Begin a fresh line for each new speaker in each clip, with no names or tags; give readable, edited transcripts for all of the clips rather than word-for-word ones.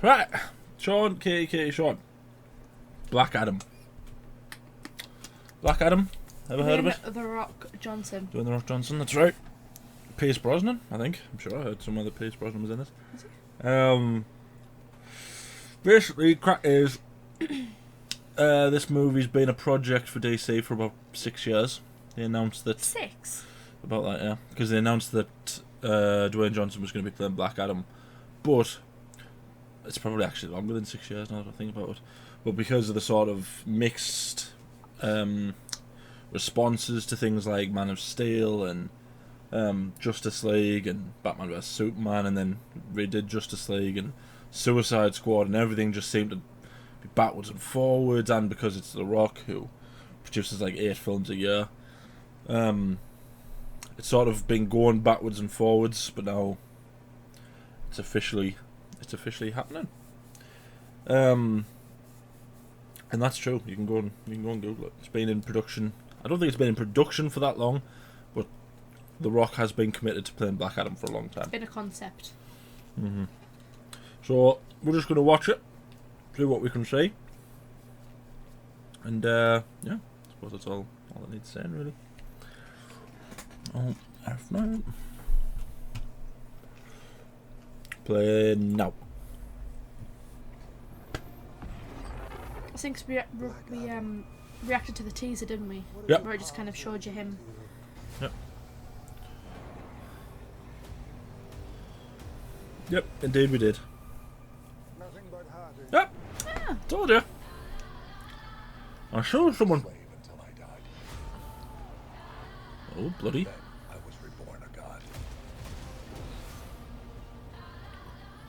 Right, Sean, Katie, Sean. Black Adam. Black Adam, ever heard of it?
The Rock Johnson.
Dwayne The Rock Johnson, that's right. Pierce Brosnan, I think. I'm sure I heard somewhere that Pierce Brosnan was in it. Basically, crack is this movie's been a project for DC for about 6 years. They announced that
6.
About that, yeah, because they announced that Dwayne Johnson was going to be playing Black Adam, but it's probably actually longer than 6 years now that I think about it. But because of the sort of mixed responses to things like Man of Steel and Justice League and Batman vs Superman, and then redid Justice League and Suicide Squad, and everything just seemed to be backwards and forwards, and because it's The Rock, who produces like 8 films a year, it's sort of been going backwards and forwards, but now it's officially happening. And that's true. You can go and Google it. It's been in production. I don't think it's been in production for that long, but The Rock has been committed to playing Black Adam for a long time.
It's been a concept.
So we're just going to watch it, see what we can see, and yeah, I suppose that's all I need to say, really. Oh, F9. Play now.
I think we reacted to the teaser, didn't we?
Yep.
Where it just kind of showed you him.
Yep, indeed we did. Yep,
Yeah.
told you. I saw someone. Oh, bloody.
I was reborn a god.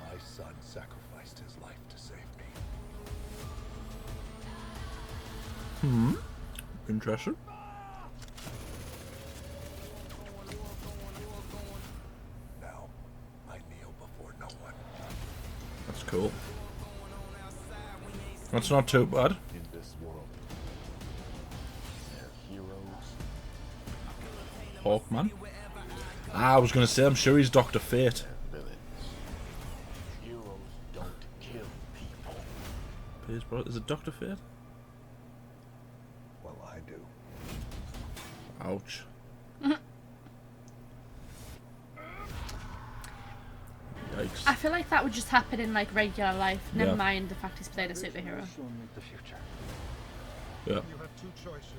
My son sacrificed his life to save me.
Interesting.
Now, I kneel before no one.
That's cool. That's not too bad.
In this world, they're heroes.
Hawkman. I was going to say, I'm sure he's Dr. Fate.
Villains. Heroes don't kill people.
Is it Dr. Fate?
Well, I do.
Ouch. Yikes.
I feel like that would just happen in like regular life. Never
Yeah.
mind the fact he's played a superhero.
The future.
Yeah.
You have two choices.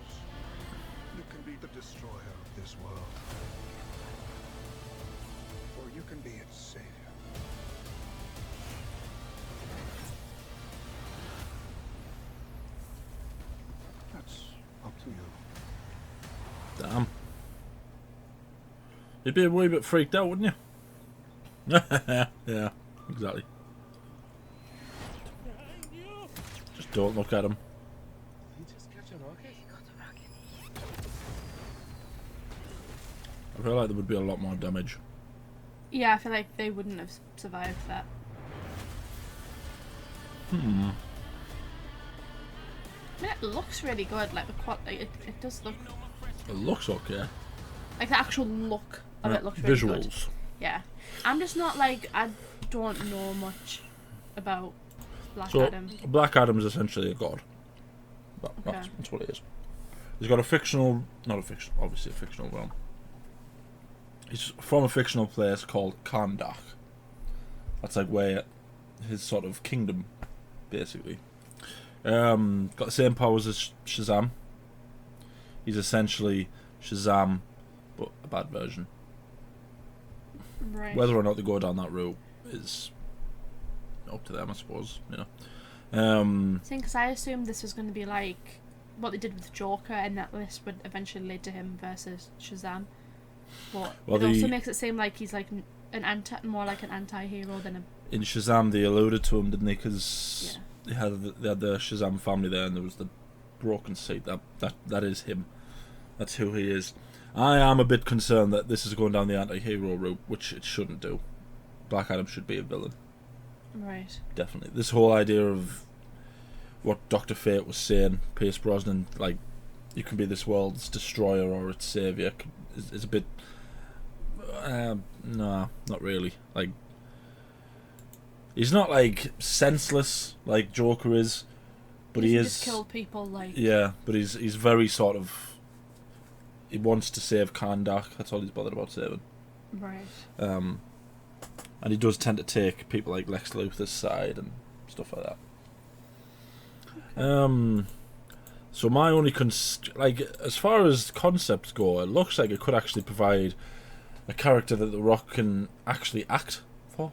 You can be the destroyer of this world, or you can be its savior. That's up to you.
Damn. You'd be a wee bit freaked out, wouldn't you? Yeah, exactly. Just don't look at him. I feel like there would be a lot more damage.
Yeah, I feel like they wouldn't have survived that. I mean, it looks really good. Like the it does look
It looks okay.
like the actual look of
Yeah,
it looks really
visuals.
good. Yeah, I'm just not like I don't know much about Black Adam.
Black Adam is essentially a god.
Okay.
That's what it is. He's got a fictional, obviously a fictional realm. He's from a fictional place called Kahndaq. That's like where his sort of kingdom, basically. Got the same powers as Shazam. He's essentially Shazam, but a bad version.
Right.
Whether or not they go down that route is up to them, I suppose. You know.
Because I assumed this was going to be like what they did with Joker, and that this would eventually lead to him versus Shazam. But
Well,
it also makes it seem like he's like more like an anti-hero than a.
In Shazam, they alluded to him, didn't they? Because they had the Shazam family there, and there was the broken seat. That is him. That's who he is. I am a bit concerned that this is going down the anti-hero route, which it shouldn't do. Black Adam should be a villain.
Right.
Definitely. This whole idea of what Dr. Fate was saying, Pierce Brosnan, like, you can be this world's destroyer or its saviour, is a bit... No, not really. Like, he's not like senseless like Joker is, but he
He
is.
just killed people like.
Yeah, but he's very sort of. He wants to save Kandak. That's all he's bothered about saving.
Right.
And he does tend to take people like Lex Luthor's side and stuff like that. So my only like, as far as concepts go, it looks like it could actually provide a character that The Rock can actually act for.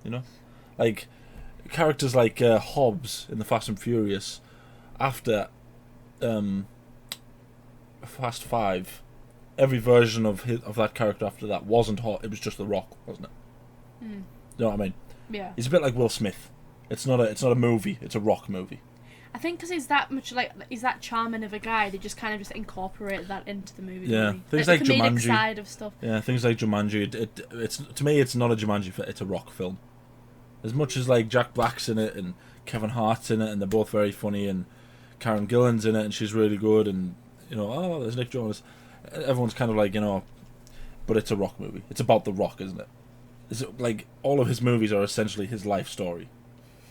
You know, like characters like Hobbs in the Fast and Furious. After Fast 5, every version of that character after that wasn't hot. It was just The Rock, wasn't it?
Mm.
You know what I mean?
Yeah.
He's a bit like Will Smith. It's not a movie. It's a Rock movie.
I think because he's that much like he's that charming of a guy, they just kind of just incorporate that into the movie.
Yeah,
really.
things
like
like
the comedic
Jumanji.
side of stuff.
Yeah, things like Jumanji. It's to me, it's not a Jumanji film. It's a Rock film. As much as like Jack Black's in it and Kevin Hart's in it, and they're both very funny, and Karen Gillan's in it, and she's really good, and there's Nick Jonas. Everyone's kind of like, but it's a Rock movie. It's about The Rock, isn't it? It's like all of his movies are essentially his life story,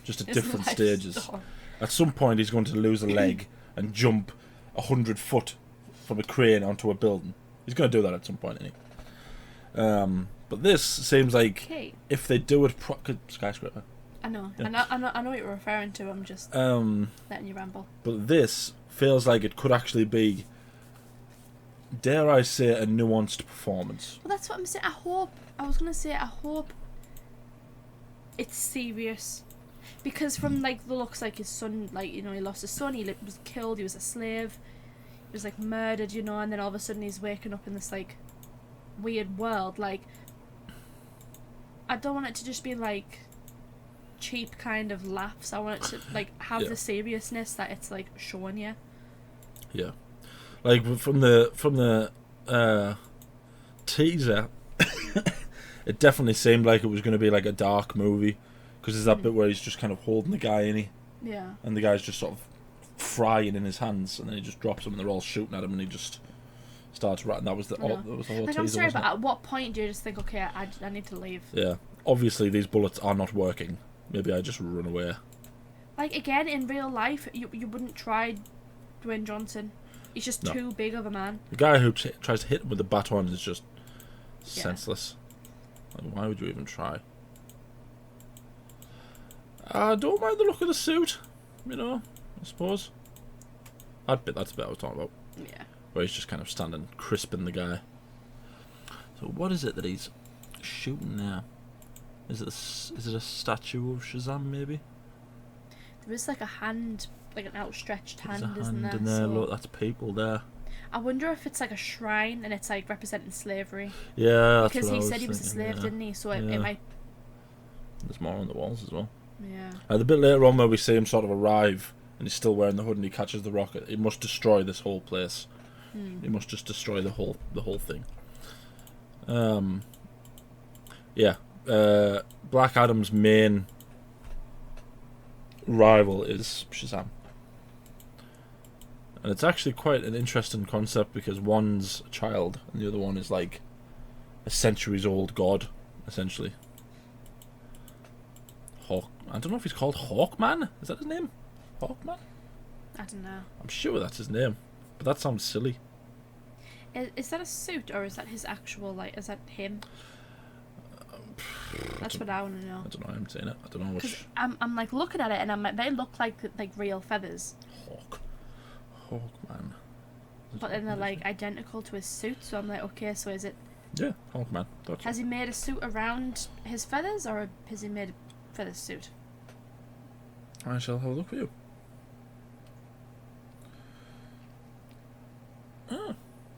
just at different stages.
Story.
At some point, he's going to lose a leg and jump 100 foot from a crane onto a building. He's going to do that at some point, isn't he? But this seems like if they do it skyscraper.
I know.
Yeah.
I know what you're referring to. I'm just letting you ramble.
But this feels like it could actually be, dare I say, a nuanced performance.
Well, that's what I'm saying. I hope it's serious. Because from like the looks like his son, like he lost his son, he was killed, he was a slave, he was like murdered, and then all of a sudden he's waking up in this like weird world. Like, I don't want it to just be like cheap kind of laughs. I want it to like have the seriousness that it's like showing you. Yeah,
like from the teaser, it definitely seemed like it was going to be like a dark movie. Because there's that bit where he's just kind of holding the guy in and the guy's just sort of frying in his hands, and then he just drops him, and they're all shooting at him, and he just starts ratting. That was the whole teaser.
I'm sorry, but at what point do you just think, okay, I need to leave?
Yeah, obviously these bullets are not working. Maybe I just run away.
Like, again, in real life, you wouldn't try Dwayne Johnson. He's just too big of a man.
The guy who tries to hit him with the baton is just senseless. Like, why would you even try? I don't mind the look of the suit, I suppose. That's the bit I was talking about.
Yeah.
Where he's just kind of standing, crisping the guy. So what is it that he's shooting now? Is it a statue of Shazam, maybe?
There is like a hand, like an outstretched hand,
isn't there?
There's a hand in
there,
so
look, that's people there.
I wonder if it's like a shrine and it's like representing slavery.
Yeah, that's
because
what
he
I
said he was a
thinking,
slave, didn't he? So it might.
There's more on the walls as well.
Yeah.
The bit later on where we see him sort of arrive and he's still wearing the hood and he catches the rocket. He must destroy this whole place. He must just destroy the whole thing. Black Adam's main rival is Shazam. And it's actually quite an interesting concept because one's a child and the other one is like a centuries-old god, essentially. I don't know if he's called Hawkman. Is that his name? Hawkman?
I don't know.
I'm sure that's his name, but that sounds silly.
Is that a suit or is that his actual is that him? That's what I want to know.
I don't know. I haven't seen it. I don't know which.
I'm like looking at it and I'm like, they look like real feathers.
Hawkman.
But then they're like identical to his suit, so I'm like, okay, so is it?
Yeah, Hawkman.
Has he made a suit around his feathers, or has he made a feather suit?
I shall have a look for you.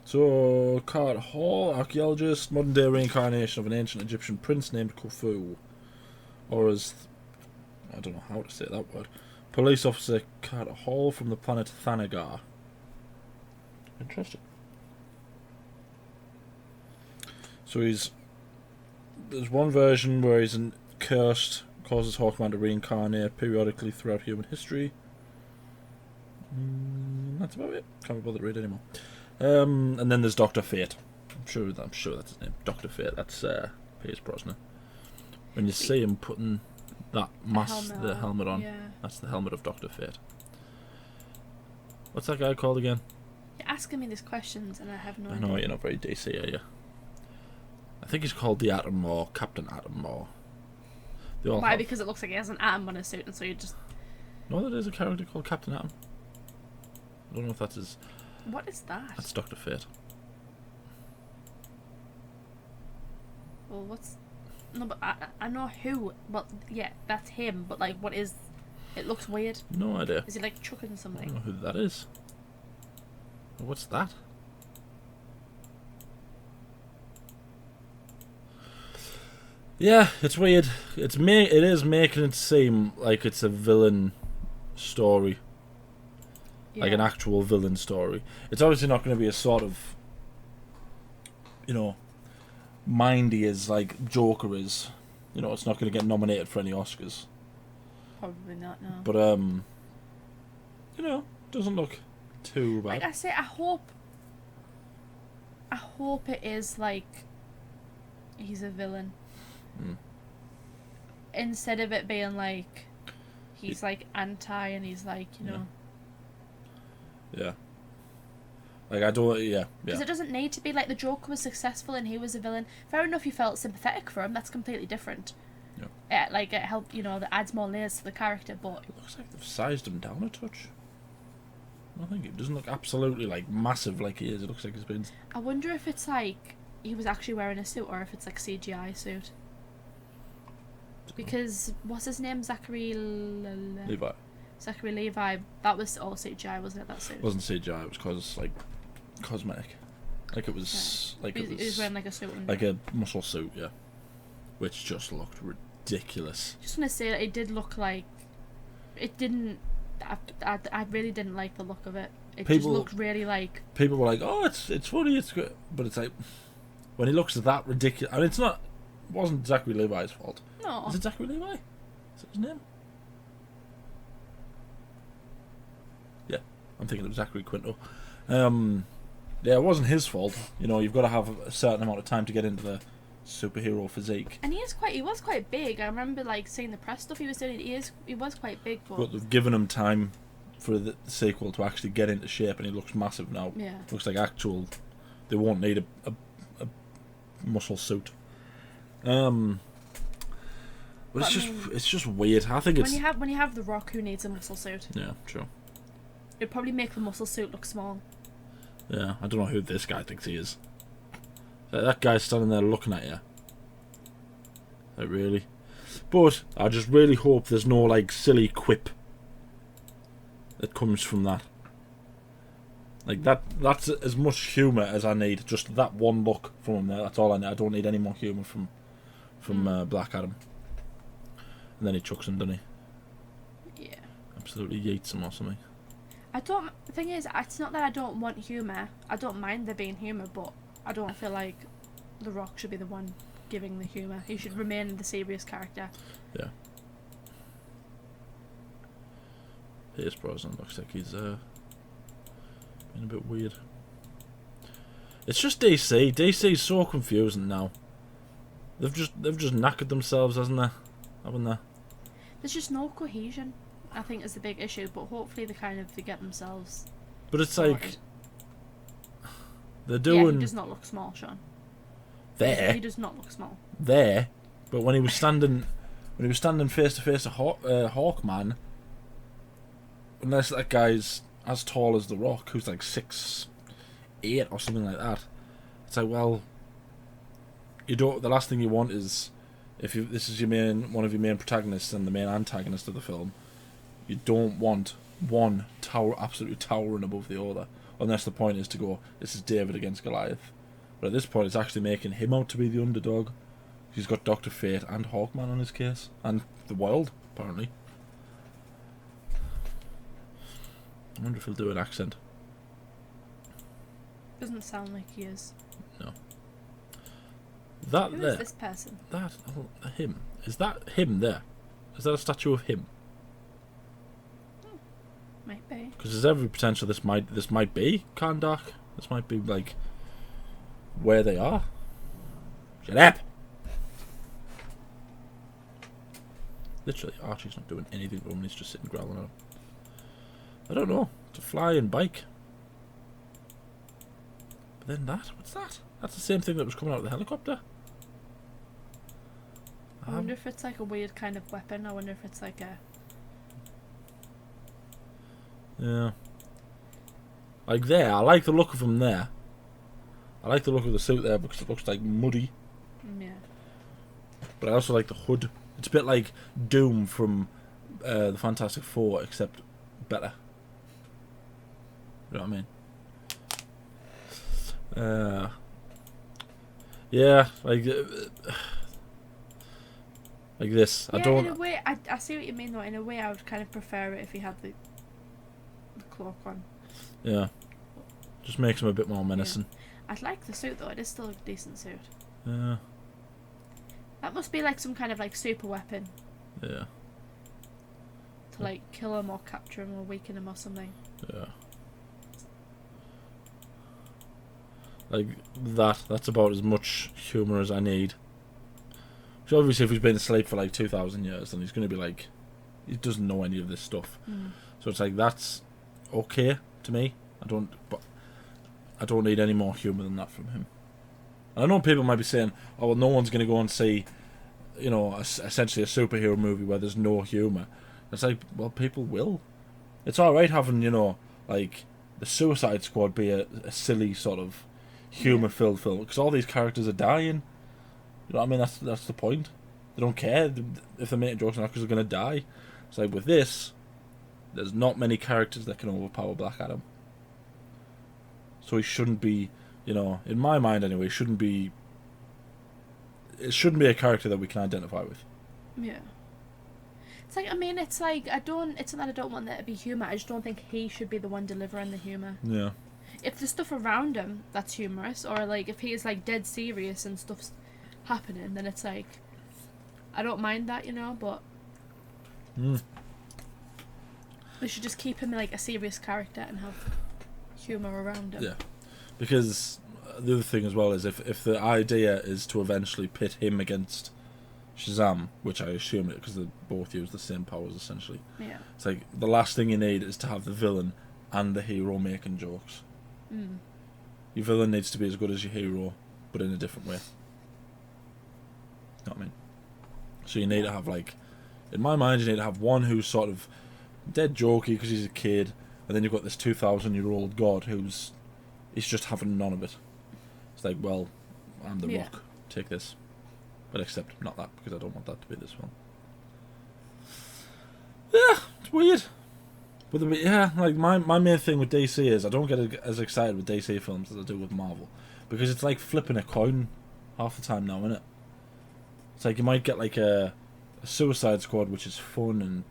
So, Carter Hall, archaeologist, modern day reincarnation of an ancient Egyptian prince named Khufu. Or as, I don't know how to say that word, police officer Carter Hall from the planet Thanagar. Interesting. So there's one version where he's cursed, causes Hawkman to reincarnate periodically throughout human history. That's about it. Can't be bothered to read anymore. And then there's Dr. Fate, I'm sure that's his name. Dr. Fate. That's Pierce Brosnan. When you see him putting that the helmet on,
Yeah.
that's the helmet of Dr. Fate. What's that guy called again?
You're asking me these questions and I have no
I
idea.
know you're not very DC, are you? I think he's called the Atom or Captain Atom or. They all
Why?
have.
Because it looks like he has an atom on his suit, and so you just.
No, there is a character called Captain Atom. I don't know if that's his.
What is that?
That's Dr. Fate.
Well, what's. No, but I know who. But yeah, that's him. But like, what is? It looks weird.
No idea.
Is he like chucking
I don't
something?
know who that is. What's that? Yeah, it's weird. It is making it seem like it's a villain story, like an actual villain story. It's obviously not going to be a sort of, mindy as like Joker is. It's not going to get nominated for any Oscars.
Probably not. No.
But doesn't look too bad.
Like I say, I hope it is like he's a villain. Instead of it being like he's like anti and he's like,
Yeah. Like I don't. Yeah.
Because
Yeah.
it doesn't need to be like the Joker was successful and he was a villain. Fair enough, you felt sympathetic for him. That's completely different.
Yeah.
It helped, that adds more layers to the character. But
It looks like they've sized him down a touch. I think it doesn't look absolutely like massive like he is. It looks like he's been.
I wonder if it's like he was actually wearing a suit or if it's like CGI suit. Because what's his name? Zachary
Levi.
Zachary Levi. That was all CGI, wasn't it? That suit.
It wasn't CGI. It was cosmetic. Like it was
He was wearing like a suit.
like a muscle suit, yeah, which just looked ridiculous.
Just want to say that it did look like it didn't. I really didn't like the look of it. It just looked really like.
People were like, "Oh, it's funny, it's good," but it's like when he looks that ridiculous. I mean, it wasn't Zachary Levi's fault.
No.
Is it Zachary Levi? Is that his name? Yeah, I'm thinking of Zachary Quinto. Yeah, it wasn't his fault. You've got to have a certain amount of time to get into the superhero physique.
And he was quite big. I remember like seeing the press stuff he was doing. He was quite big,
But they've given him time for the sequel to actually get into shape, and he looks massive now.
Yeah.
Looks like actual. They won't need a muscle suit. But it's just weird. I think it's
when you have The Rock who needs a muscle suit.
Yeah, true.
It'd probably make the muscle suit look small.
Yeah, I don't know who this guy thinks he is. That guy's standing there looking at you. Like, really? But I just really hope there's no like silly quip that comes from that. Like that's as much humour as I need. Just that one look from him there. That's all I need. I don't need any more humour from Black Adam. And then he chucks him, doesn't he?
Yeah.
Absolutely yeets him or something.
The thing is, it's not that I don't want humour. I don't mind there being humour, but I don't feel like The Rock should be the one giving the humour. He should remain the serious character.
Yeah. Pierce Brosnan looks like he's been a bit weird. It's just DC. DC's so confusing now. They've just knackered themselves, haven't they?
There's just no cohesion, I think, is the big issue. But hopefully they get themselves.
But it's
sorted.
like they're
Yeah,
doing
he does not look small, Sean.
there.
He does not look small.
There, but when he was standing face to face to Hawkman, unless that guy's as tall as The Rock, who's like 6'8" or something like that, it's like, well, you don't. The last thing you want is this is one of your main protagonists and the main antagonist of the film. You don't want one absolutely towering above the other, unless the point is to go, this is David against Goliath. But at this point, it's actually making him out to be the underdog. He's got Dr. Fate and Hawkman on his case, and the world, apparently. I wonder if he'll do an accent.
Doesn't sound like he is.
No.
Who is this person?
Him. Is that him there? Is that a statue of him?
Might be.
Because there's every potential this might be Kandak. This might be like where they are. Shut up! Literally, Archie's not doing anything for him, he's just sitting growling at him. I don't know. It's a flying bike. But then that? What's that? That's the same thing that was coming out of the helicopter.
I wonder if it's like a weird kind of weapon. I wonder if it's like a...
Yeah. Like there, I like the look of him there. I like the look of the suit there because it looks like muddy.
Yeah.
But I also like the hood. It's a bit like Doom from the Fantastic Four, except better. You know what I mean? Yeah, like this.
Yeah,
I don't.
in a way, I see what you mean though. In a way, I would kind of prefer it if he had the cloak on.
Yeah, just makes him a bit more menacing.
Yeah. I'd like the suit though. It is still a decent suit.
Yeah.
That must be like some kind of like super weapon
Yeah.
to like kill him or capture him or weaken him or something.
Yeah. Like that's about as much humour as I need. So obviously if he's been asleep for like 2,000 years, then he's going to be like, he doesn't know any of this stuff. So it's like, that's okay to me. I don't need any more humour than that from him. And I know people might be saying, oh well, no one's going to go and see, you know, essentially a superhero movie where there's no humour. It's like, well, people will. It's alright having, you know, like the Suicide Squad be a silly sort of humour-filled film, because all these characters are dying. You know what I mean? That's the point. They don't care if they're making jokes or not because they're going to die. It's like with this, there's not many characters that can overpower Black Adam. So he shouldn't be, you know, in my mind anyway, it shouldn't be a character that we can identify with.
Yeah. It's like, I mean, it's like, it's not that I don't want there to be humour, I just don't think he should be the one delivering the humour.
Yeah.
If there's stuff around him that's humorous, or like if he is like dead serious and stuff's happening, then it's like, I don't mind that, you know, but we should just keep him like a serious character and have humour around him.
Yeah. Because the other thing as well is if the idea is to eventually pit him against Shazam, which I assume it because they both use the same powers essentially.
Yeah.
It's like the last thing you need is to have the villain and the hero making jokes. Your villain needs to be as good as your hero, but in a different way. You know what I mean? So you need to have, like, in my mind, you need to have one who's sort of dead jokey because he's a kid, and then you've got this 2,000-year-old god he's just having none of it. It's like, well, I'm the Rock. Take this. But except not that, because I don't want that to be this one. Yeah, it's weird. But yeah, like my main thing with DC is I don't get as excited with DC films as I do with Marvel, because it's like flipping a coin half the time now, isn't it? It's like you might get like a Suicide Squad, which is fun and,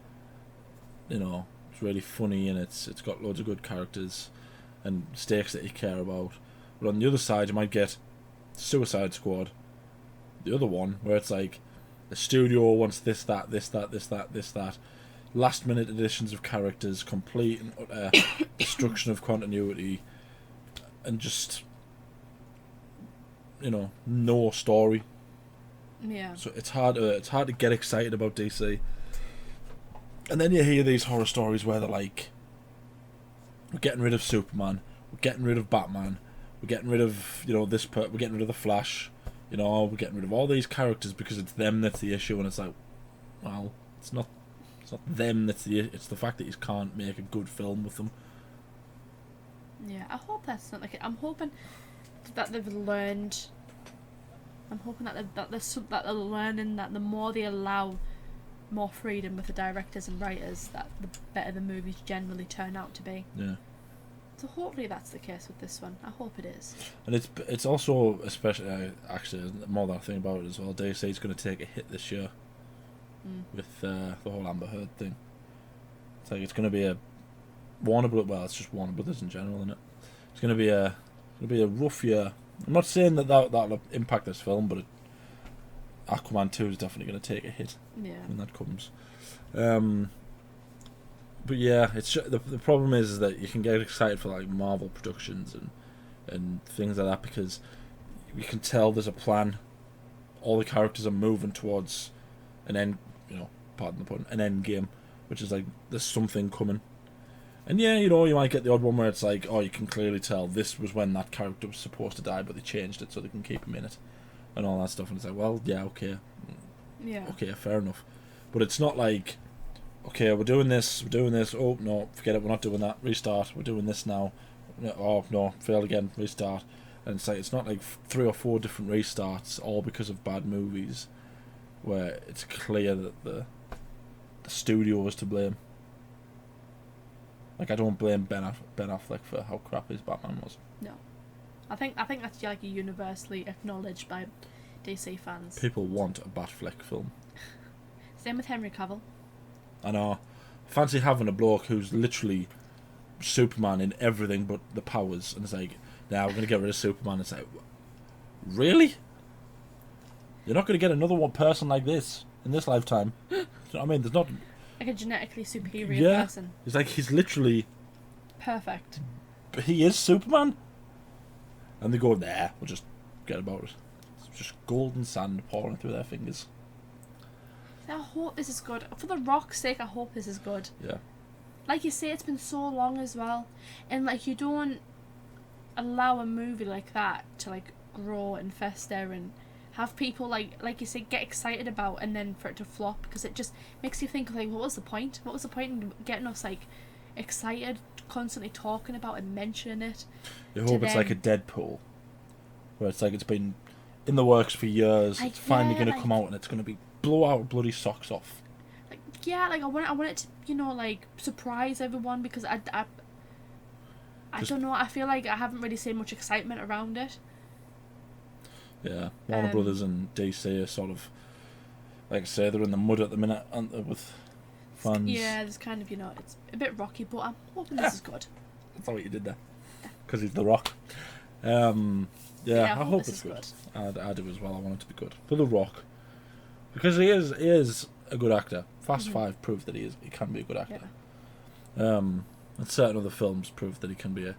you know, it's really funny and it's got loads of good characters and stakes that you care about. But on the other side, you might get Suicide Squad, the other one, where it's like the studio wants this, that, this, that, this, that, this, that. Last minute additions of characters, complete and utter destruction of continuity, and just, you know, no story.
Yeah.
So it's hard to get excited about DC. And then you hear these horror stories where they're like, we're getting rid of Superman, we're getting rid of Batman, we're getting rid of, you know, we're getting rid of the Flash, you know, we're getting rid of all these characters because it's them that's the issue. And it's like, well, it's not them that's it's the fact that you can't make a good film with them.
Yeah, I hope that's not like it. I'm hoping that they've learned. I'm hoping that they're learning that the more they allow more freedom with the directors and writers, that the better the movies generally turn out to be.
Yeah.
So hopefully that's the case with this one. I hope it is.
And it's also, especially actually more than I think about it as well, DC's going to take a hit this year. With the whole Amber Heard thing. It's like it's going to be a Warner Brothers. Well, it's just Warner Brothers in general, isn't it? It's going to be a rough year. I'm not saying that'll impact this film, but Aquaman 2 is definitely going to take a hit when that comes. But yeah, it's the problem is that you can get excited for like Marvel productions and things like that because you can tell there's a plan. All the characters are moving towards an end, pardon the pun, an end game, which is like there's something coming. And yeah, you might get the odd one where it's like, oh, you can clearly tell this was when that character was supposed to die, but they changed it so they can keep him in it, and all that stuff. And it's like, well, yeah, okay, fair enough. But it's not like, okay, we're doing this. Oh no, forget it, we're not doing that. Restart. We're doing this now. Oh no, failed again. Restart. And it's like, it's not like 3 or 4 different restarts, all because of bad movies, where it's clear that the studio was to blame. Like, I don't blame Ben Affleck for how crap his Batman was.
No, I think that's like universally acknowledged by DC fans.
People want a Batfleck film.
Same with Henry Cavill.
I know. Fancy having a bloke who's literally Superman in everything but the powers, and it's like, now we're going to get rid of Superman. It's like, really? You're not going to get another one person like this in this lifetime. You know what I mean? There's not...
Like a genetically superior person.
It's like he's literally...
Perfect.
But he is Superman? And they go, nah, we'll just get about it. It's just golden sand pouring through their fingers.
I hope this is good. For The Rock's sake, I hope this is good.
Yeah.
Like you say, it's been so long as well. And like, you don't allow a movie like that to like grow and fester and have people like you say get excited about, and then for it to flop, because it just makes you think like, what was the point in getting us like excited, constantly talking about and mentioning it?
You hope it's like a Deadpool, where it's like it's been in the works for years, it's finally going to come out and it's going to be blow our bloody socks off.
Like, yeah, like I want it to, like surprise everyone, because I don't know, I feel like I haven't really seen much excitement around it.
Yeah, Warner Brothers and DC are sort of, like I say, they're in the mud at the minute, aren't they, with fans?
Yeah, there's kind of, it's a bit rocky, but I'm hoping this is good.
That's not what you did there. Because he's The Rock. I hope it's good. I do as well. I want it to be good. For The Rock. Because he is a good actor. Fast 5 proved that he can be a good actor. Yeah. And certain other films proved that he can be a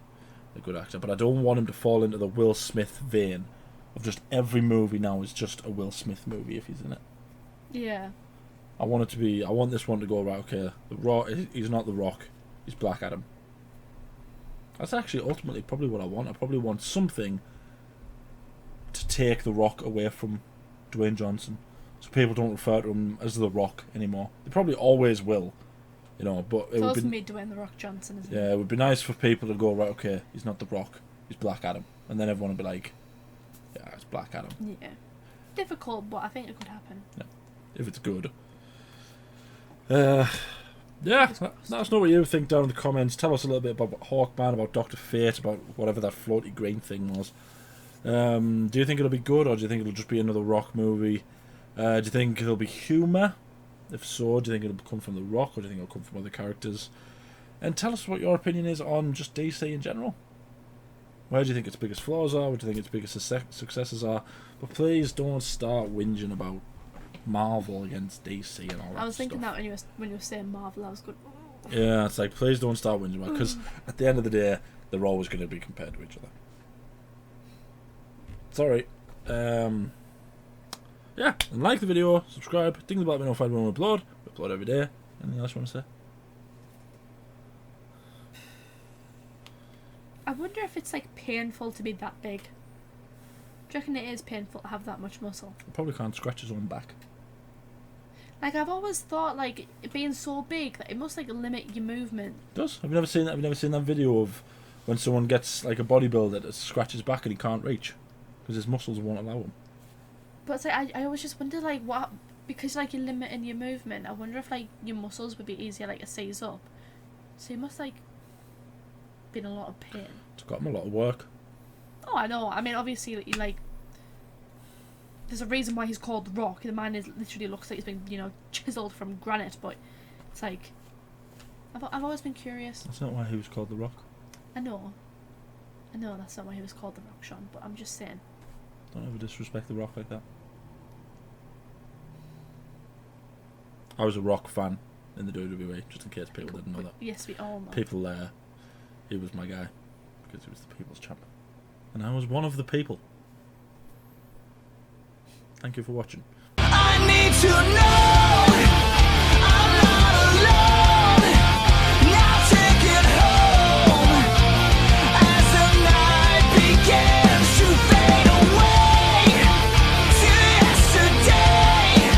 good actor. But I don't want him to fall into the Will Smith vein of just every movie now is just a Will Smith movie if he's in it.
Yeah.
I want this one to go, right, okay, The Rock, he's not The Rock, he's Black Adam. That's actually ultimately probably what I want. I probably want something to take The Rock away from Dwayne Johnson, so people don't refer to him as The Rock anymore. They probably always will, but it would be...
made Dwayne The Rock Johnson, isn't it?
Yeah, it would be nice for people to go, right, okay, he's not The Rock, he's Black Adam. And then everyone would be like, yeah, it's Black Adam.
Yeah. Difficult, but I think it could happen.
Yeah. If it's good. Let us know what you think down in the comments. Tell us a little bit about Hawkman, about Dr. Fate, about whatever that floaty green thing was. Do you think it'll be good, or do you think it'll just be another Rock movie? Do you think it'll be humour? If so, do you think it'll come from The Rock, or do you think it'll come from other characters? And tell us what your opinion is on just DC in general. Where do you think its biggest flaws are? What do you think its biggest successes are? But please don't start whinging about Marvel against DC and all that stuff.
I was thinking that when you were saying Marvel, I was good.
Yeah, it's like, please don't start whinging about it, because at the end of the day, they're always going to be compared to each other. Sorry. And like the video, subscribe, ding the bell, let me know if I want to upload. We upload every day. Anything else you want to say?
I wonder if it's like painful to be that big. Do you reckon it is painful to have that much muscle?
He probably can't scratch his own back.
Like, I've always thought, like, it being so big that it must like limit your movement.
It does. Have you never seen that? Have you never seen that video of when someone gets like a bodybuilder that scratches back and he can't reach because his muscles won't allow him?
But it's like, I always just wonder, like, what, because like you're limiting your movement, I wonder if like your muscles would be easier like to seize up. So you must like be in a lot of pain.
It's got him a lot of work.
Oh, I know. I mean, obviously, like, there's a reason why he's called The Rock. The man literally looks like he's been, chiseled from granite. But it's like, I've always been curious.
That's not why he was called The Rock.
I know that's not why he was called The Rock, Sean. But I'm just saying.
Don't ever disrespect The Rock like that. I was a Rock fan in the WWE, just in case people didn't know that.
Yes, we all know.
People, he was my guy because he was the people's champ, and I was one of the people. Thank you for watching.
I need to know.